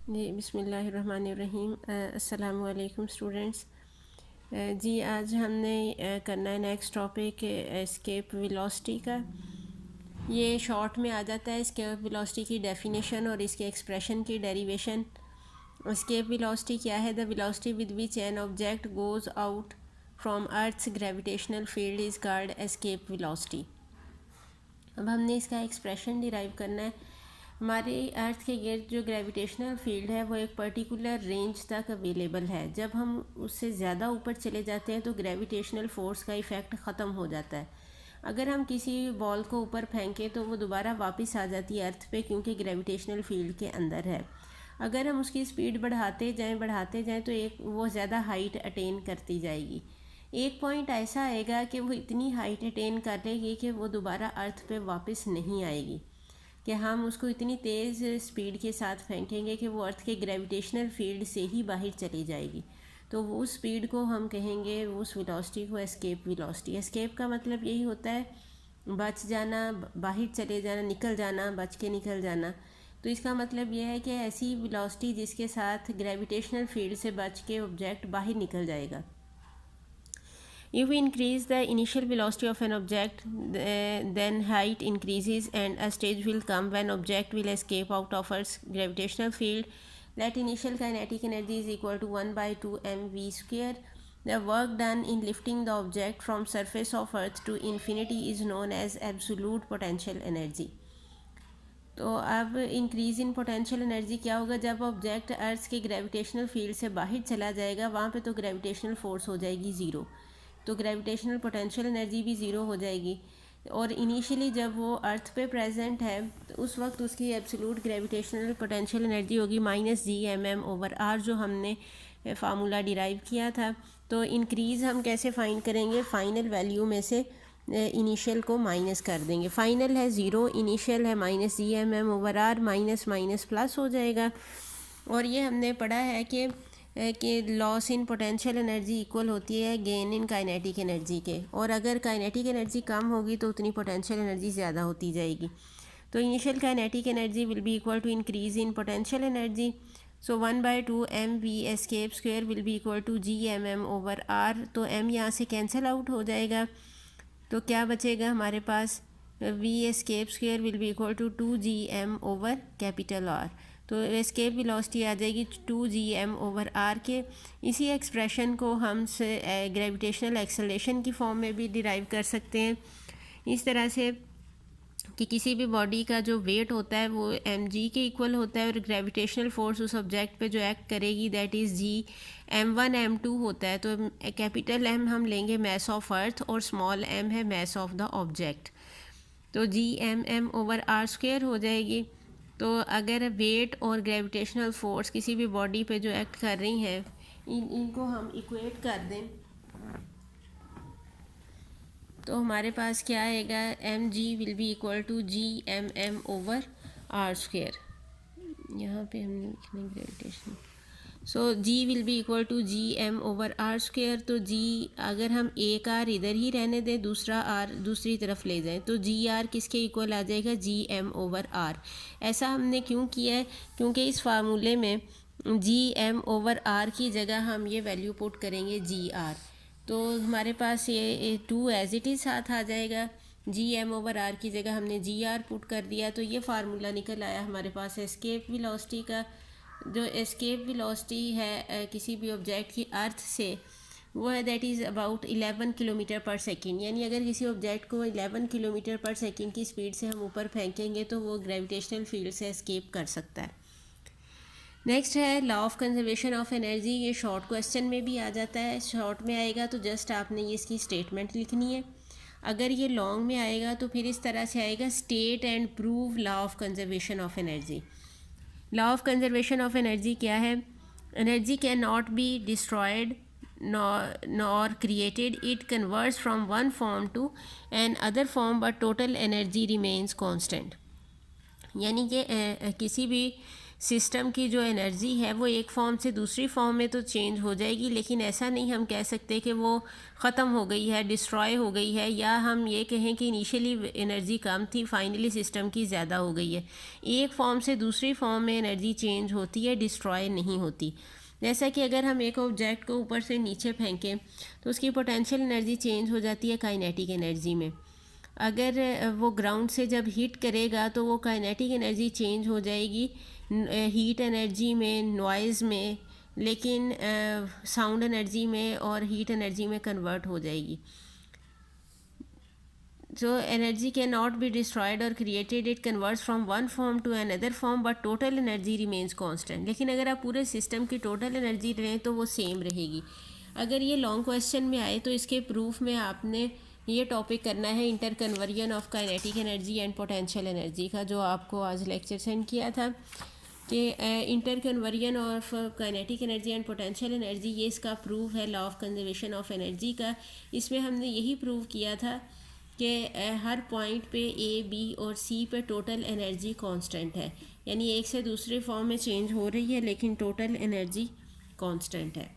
जी बिस्मिल्लाहिर्रहमानिर्रहीम। अस्सलाम वालेकुम स्टूडेंट्स। जी आज हमने करना है नेक्स्ट टॉपिक एस्केप वेलोसिटी का। ये शॉर्ट में आ जाता है एस्केप वेलोसिटी की डेफिनेशन और इसके एक्सप्रेशन की डेरिवेशन। एस्केप वेलोसिटी क्या है? The velocity with which an object goes out from earth's gravitational field is called escape velocity. अब हमने इसका एक्सप्रेशन डिराइव करना है। हमारे अर्थ के गिर्द जो ग्रेविटेशनल फील्ड है वो एक पर्टिकुलर रेंज तक अवेलेबल है। जब हम उससे ज़्यादा ऊपर चले जाते हैं तो ग्रेविटेशनल फोर्स का इफ़ेक्ट ख़त्म हो जाता है। अगर हम किसी बॉल को ऊपर फेंकें तो वो दोबारा वापस आ जाती है अर्थ पे, क्योंकि ग्रेविटेशनल फील्ड के अंदर है। अगर हम उसकी स्पीड बढ़ाते जाएं तो एक वो ज़्यादा हाइट अटेन करती जाएगी। एक पॉइंट ऐसा आएगा कि वो इतनी हाइट अटेन कर लेगी कि वो दोबारा अर्थ पे वापस नहीं आएगी, कि हम उसको इतनी तेज़ स्पीड के साथ फेंकेंगे कि वो अर्थ के ग्रेविटेशनल फील्ड से ही बाहर चली जाएगी। तो वो उस स्पीड को हम कहेंगे, उस वेलोसिटी को एस्केप वेलोसिटी। एस्केप का मतलब यही होता है बच जाना, बाहर चले जाना, निकल जाना, बच के निकल जाना। तो इसका मतलब यह है कि ऐसी वेलोसिटी जिसके साथ ग्रेविटेशनल फील्ड से बच के ऑब्जेक्ट बाहर निकल जाएगा। If we increase the initial velocity of an object, then height increases and a stage will come when object will escape out of Earth's gravitational field. That initial kinetic energy is equal to 1 by 2 mv square. The work done in lifting the object from surface of Earth to infinity is known as absolute potential energy. तो अब increase in potential energy क्या होगा? जब object अर्थ के gravitational field से बाहर चला जाएगा, वहाँ पे तो ग्रेविटेशनल फोर्स हो जाएगी ज़ीरो, तो ग्रेविटेशनल पोटेंशियल एनर्जी भी ज़ीरो हो जाएगी। और इनिशियली जब वो अर्थ पे प्रेजेंट है तो उस वक्त उसकी एब्सोल्यूट ग्रेविटेशनल पोटेंशियल एनर्जी होगी -Gmm/r, जो हमने फार्मूला डिराइव किया था। तो इंक्रीज़ हम कैसे फाइंड करेंगे? फाइनल वैल्यू में से इनिशियल को माइनस कर देंगे। फाइनल है ज़ीरो, इनिशियल है -Gmm/r, माइनस माइनस प्लस हो जाएगा। और ये हमने पढ़ा है कि loss in potential energy equal होती है गेन इन काइनेटिक एनर्जी के, और अगर काइनेटिक एनर्जी कम होगी तो उतनी पोटेंशियल एनर्जी ज़्यादा होती जाएगी। तो initial kinetic energy will be equal to increase in potential energy. So 1/2 mv escape square will be equal to Gmm/r। तो m यहाँ से कैंसिल आउट हो जाएगा, तो क्या बचेगा हमारे पास? v escape square will be equal to 2Gm/R। तो एस्केप वेलोसिटी आ जाएगी 2Gm/r के। इसी एक्सप्रेशन को हम ग्रेविटेशनल एक्सेलरेशन की फॉर्म में भी डिराइव कर सकते हैं, इस तरह से कि किसी भी बॉडी का जो वेट होता है वो mg के इक्वल होता है, और ग्रेविटेशनल फोर्स उस ऑब्जेक्ट पे जो एक्ट करेगी दैट इज़ Gm1 m2 होता है। तो कैपिटल M हम लेंगे मैस ऑफ अर्थ और स्मॉल m है मैस ऑफ द ऑब्जेक्ट, तो Gmm/r² हो जाएगी। तो अगर वेट और ग्रेविटेशनल फोर्स किसी भी बॉडी पे जो एक्ट कर रही हैं इनको हम इक्वेट कर दें तो हमारे पास क्या आएगा? mg will be equal to Gmm/r²। यहाँ पे हमने लिखना gravitation, so g will be equal to Gm/r²। तो g अगर हम एक r इधर ही रहने दें, दूसरा r दूसरी तरफ ले जाएं, तो gr किसके इक्वल आ जाएगा? Gm/r। ऐसा हमने क्यों किया है? क्योंकि इस फार्मूले में Gm/r की जगह हम ये वैल्यू पुट करेंगे gr, तो हमारे पास ये 2 एज इट इज़ साथ आ जाएगा। Gm/r की जगह हमने gr पुट कर दिया, तो ये फार्मूला निकल आया हमारे पास एस्केप वेलोसिटी का। जो एस्केप वेलोसिटी है किसी भी ऑब्जेक्ट की अर्थ से, वो है दैट इज़ अबाउट 11 किलोमीटर पर सेकेंड। यानी अगर किसी ऑब्जेक्ट को 11 किलोमीटर पर सेकेंड की स्पीड से हम ऊपर फेंकेंगे तो वो ग्रेविटेशनल फील्ड से एस्केप कर सकता है। नेक्स्ट है law of conservation of energy. ये शॉर्ट क्वेश्चन में भी आ जाता है, शॉर्ट में आएगा तो जस्ट आपने ये इसकी स्टेटमेंट लिखनी है। अगर ये लॉन्ग में आएगा तो फिर इस तरह से आएगा, state and prove law of conservation of energy. Law of conservation of energy क्या है? Energy can not be destroyed nor created, it converts from one form to another form but total energy remains constant. यानी कि किसी भी system की जो energy है वो एक फॉर्म से दूसरी फॉर्म में तो चेंज हो जाएगी, लेकिन ऐसा नहीं हम कह सकते कि वो ख़त्म हो गई है, डिस्ट्रॉय हो गई है, या हम ये कहें कि इनिशियली एनर्जी कम थी, फाइनली सिस्टम की ज़्यादा हो गई है। एक फॉर्म से दूसरी फॉर्म में एनर्जी चेंज होती है, डिस्ट्रॉय नहीं होती। जैसा कि अगर हम एक ऑब्जेक्ट को ऊपर से नीचे फेंकें तो उसकी पोटेंशियल एनर्जी चेंज हो जाती है काइनेटिक एनर्जी में। अगर वो ग्राउंड से जब हीट करेगा तो वो काइनेटिक एनर्जी चेंज हो जाएगी हीट एनर्जी में, नॉइज़ में, लेकिन साउंड एनर्जी में और हीट एनर्जी में कन्वर्ट हो जाएगी। So energy cannot be destroyed or created, it converts from one form to another form, but total energy remains constant। लेकिन अगर आप पूरे सिस्टम की टोटल एनर्जी लें तो वो सेम रहेगी। अगर ये लॉन्ग क्वेश्चन में आए तो इसके प्रूफ में आपने ये टॉपिक करना है inter conversion of kinetic energy and potential energy का, जो आपको आज लेक्चर सेंड किया था कि inter conversion of kinetic energy and potential energy, ये इसका प्रूफ है law of conservation of energy का। इसमें हमने यही प्रूव किया था कि हर पॉइंट पे ए, बी और सी पे टोटल एनर्जी कांस्टेंट है, यानी एक से दूसरे फॉर्म में चेंज हो रही है लेकिन टोटल एनर्जी कांस्टेंट है।